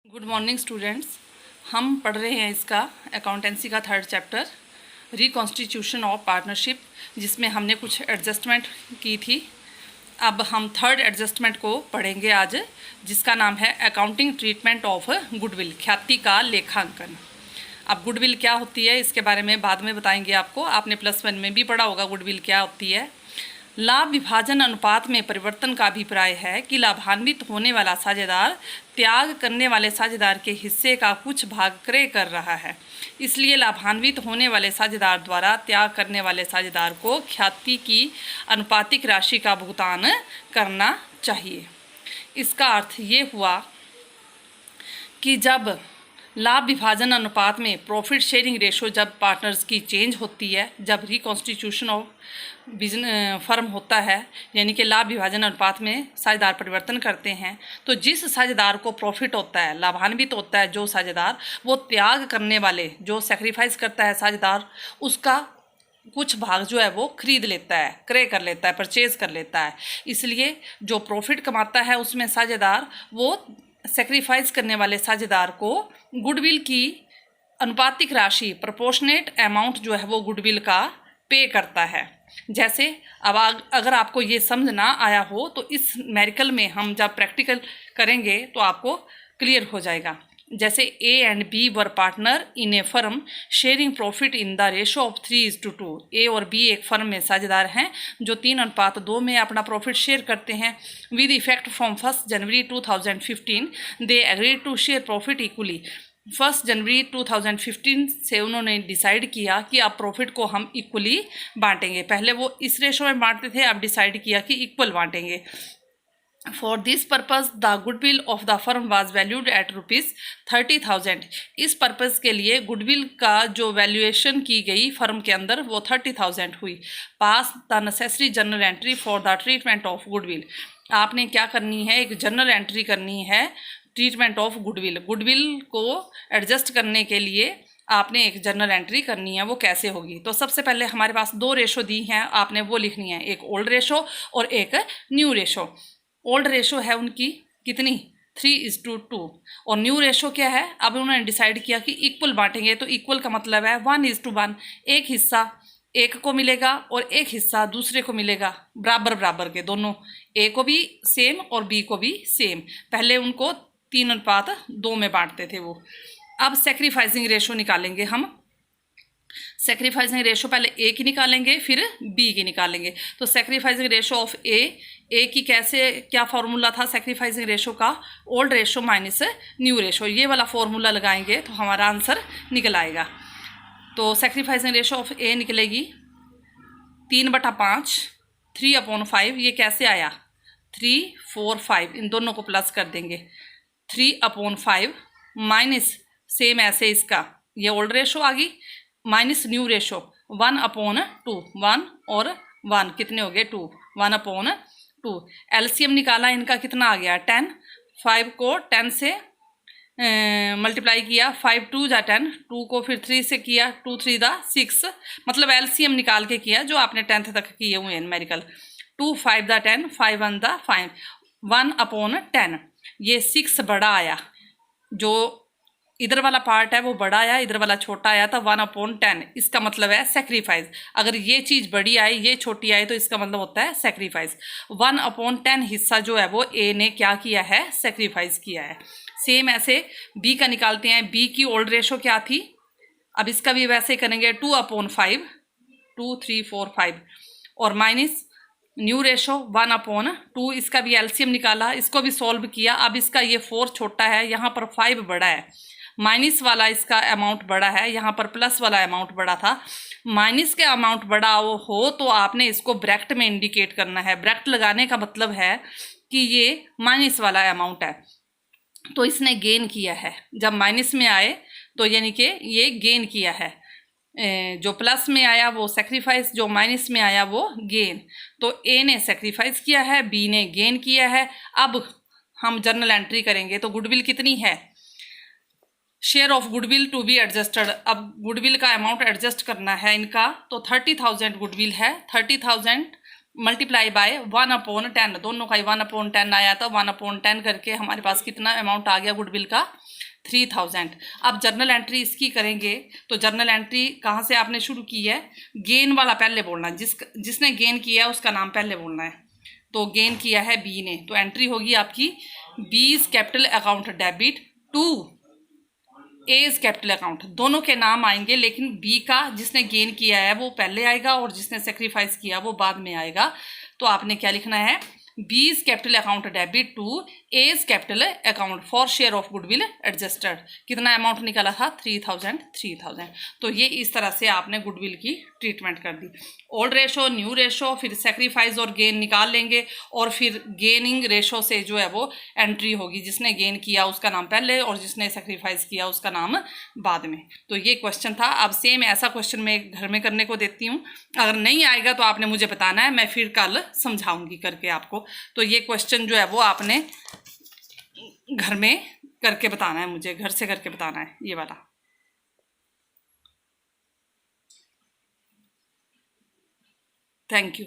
Good morning students. हम पढ़ रहे हैं इसका अकाउंटेंसी का third chapter reconstitution of partnership, जिसमें हमने कुछ एडजस्टमेंट की थी। अब हम थर्ड एडजस्टमेंट को पढ़ेंगे आज, जिसका नाम है अकाउंटिंग ट्रीटमेंट ऑफ गुडविल, ख्याति का लेखांकन। अब गुडविल क्या होती है इसके बारे में बाद में बताएंगे आपको। आपने +1 में भी पढ़ा होगा गुडविल क्या होती है। लाभ विभाजन अनुपात में परिवर्तन का अभिप्राय है कि लाभान्वित होने वाला साझेदार त्याग करने वाले साझेदार के हिस्से का कुछ भाग क्रय कर रहा है। इसलिए लाभान्वित होने वाले साझेदार द्वारा त्याग करने वाले साझेदार को ख्याति की अनुपातिक राशि का भुगतान करना चाहिए। इसका अर्थ ये हुआ कि जब लाभ विभाजन अनुपात में प्रॉफिट शेयरिंग रेशो जब पार्टनर्स की चेंज होती है, जब रिकॉन्स्टिट्यूशन ऑफ बिजनेस फर्म होता है, यानी कि लाभ विभाजन अनुपात में साझेदार परिवर्तन करते हैं, तो जिस साझेदार को प्रॉफिट होता है, लाभान्वित होता है जो साझेदार, वो त्याग करने वाले जो सेक्रीफाइस करता है साझेदार, उसका कुछ भाग जो है वो खरीद लेता है, क्रय कर लेता है, परचेज कर लेता है। इसलिए जो प्रॉफिट कमाता है उसमें साझेदार, वो सेक्रीफाइस करने वाले साझेदार को गुडविल की अनुपातिक राशि, प्रोपोर्शनेट अमाउंट जो है वो गुडविल का पे करता है। जैसे अब अगर आपको ये समझ ना आया हो तो इस न्यूमेरिकल में हम जब प्रैक्टिकल करेंगे तो आपको क्लियर हो जाएगा। जैसे A and B were partner in A firm sharing profit in the ratio of 3:2। A और B एक फर्म में साझेदार हैं जो 3:2 में अपना प्रॉफिट शेयर करते हैं। With effect from 1 January 2015 they agreed to share profit equally. 1 जनवरी 2015 से उन्होंने डिसाइड किया कि अब प्रॉफिट को हम इक्वली बांटेंगे। पहले वो इस रेशो में बांटते थे, अब डिसाइड किया कि इक्वल बांटेंगे। For this purpose the goodwill of the firm was valued at ₹30,000। इस पर्पज़ के लिए गुडविल का जो वैल्यूएशन की गई फर्म के अंदर वो 30,000 हुई। Pass the necessary journal entry for the treatment of goodwill. आपने क्या करनी है, एक जर्नल एंट्री करनी है ट्रीटमेंट ऑफ गुडविल। गुडविल को एडजस्ट करने के लिए आपने एक जर्नल एंट्री करनी है। वो कैसे होगी? तो सबसे पहले हमारे पास 2 रेशो दी हैं, आपने वो लिखनी है, एक ओल्ड रेशो और एक न्यू रेशो। ओल्ड रेशो है उनकी कितनी, 3:2 और न्यू रेशो क्या है, अब उन्होंने डिसाइड किया कि इक्वल बांटेंगे। तो इक्वल का मतलब है 1:1, एक हिस्सा एक को मिलेगा और एक हिस्सा दूसरे को मिलेगा, बराबर बराबर के दोनों, ए को भी सेम और बी को भी सेम। पहले उनको 3:2 में बांटते थे वो। अब सेक्रीफाइसिंग रेशो निकालेंगे हम। सेक्रीफाइसिंग रेशो पहले ए की निकालेंगे फिर बी की निकालेंगे। तो सेक्रीफाइसिंग रेशो ऑफ ए की कैसे, क्या फॉर्मूला था सेक्रीफाइसिंग रेशो का, old ratio minus new ratio. ये वाला फॉर्मूला लगाएंगे तो हमारा आंसर निकल आएगा। तो सेक्रीफाइसिंग रेशो ऑफ ए निकलेगी 3/5, 3/5। ये कैसे आया, 3, 4, 5, इन दोनों को प्लस कर देंगे। 3/5 माइनस सेम ऐसे इसका, ये ओल्ड रेशो आ गई, माइनस न्यू रेशो 1/2। 1 और 1 कितने हो गए, 2, 1/2। एलसीएम निकाला इनका, कितना आ गया, 10। 5 को 10 से मल्टीप्लाई किया, 5 2 जा 10, 2 को फिर 3 से किया, 2 3 दा 6, मतलब एलसीएम निकाल के किया जो आपने 10th तक किए हुए हैं न्यूमेरिकल। 2 5 दा 10, 5 1 दा 5, 1/10। ये 6 बड़ा आया, जो इधर वाला पार्ट है वो बड़ा आया, इधर वाला छोटा आया था 1/10। इसका मतलब है सेक्रीफाइस। अगर ये चीज़ बड़ी आए ये छोटी आए तो इसका मतलब होता है सेक्रीफाइस। 1/10 हिस्सा जो है वो ए ने क्या किया है, सेक्रीफाइस किया है। सेम ऐसे बी का निकालते हैं। बी की ओल्ड रेशो क्या थी, अब इसका भी वैसे करेंगे, 2/5, 2 3 4 5 और माइनस न्यू रेशो 1/2। इसका भी एलसीएम निकाला, इसको भी सॉल्व किया। अब इसका ये 4 छोटा है, यहाँ पर 5 बड़ा है, माइनस वाला इसका अमाउंट बड़ा है, यहाँ पर प्लस वाला अमाउंट बड़ा था। माइनस के अमाउंट बड़ा हो तो आपने इसको ब्रैकेट में इंडिकेट करना है। ब्रैकेट लगाने का मतलब है कि ये माइनस वाला अमाउंट है, तो इसने गेन किया है। जब माइनस में आए तो यानी कि ये गेन किया है। जो प्लस में आया वो सेक्रीफाइस, जो माइनस में आया वो गेन। तो ए ने सेक्रीफाइस किया है, बी ने गेन किया है। अब हम जर्नल एंट्री करेंगे तो गुडविल कितनी है, share of goodwill to be adjusted. अब गुडविल का अमाउंट एडजस्ट करना है इनका, तो 30,000 गुडविल है। 30,000 मल्टीप्लाई बाय 1/10, दोनों का ही 1/10 आया था। 1/10 करके हमारे पास कितना अमाउंट आ गया गुडविल का 3000। अब जर्नल एंट्री इसकी करेंगे तो जर्नल एंट्री कहाँ से आपने शुरू की है, गेन वाला पहले बोलना है, जिसने गेन किया है उसका नाम पहले बोलना है। तो गेन किया है बी ने, तो एंट्री होगी आपकी B's capital account debit to A's capital account, दोनों के नाम आएंगे, लेकिन बी का जिसने गेन किया है वो पहले आएगा और जिसने सेक्रीफाइस किया वो बाद में आएगा। तो आपने क्या लिखना है, B's capital account debit to A's capital account for share of goodwill adjusted. कितना अमाउंट निकाला था 3000। तो ये इस तरह से आपने गुडविल की ट्रीटमेंट कर दी। ओल्ड रेशो, न्यू रेशो, फिर सेक्रीफाइस और गेन निकाल लेंगे और फिर गेनिंग रेशो से जो है वो एंट्री होगी, जिसने गेन किया उसका नाम पहले और जिसने सेक्रीफाइस किया उसका नाम बाद में। तो ये क्वेश्चन था। अब सेम ऐसा क्वेश्चन मैं घर में करने को देती हूँ, अगर नहीं आएगा तो आपने मुझे बताना है, मैं फिर कल समझाऊंगी करके आपको। तो ये क्वेश्चन जो है वो आपने घर में करके बताना है, मुझे घर से करके बताना है ये वाला। Thank you.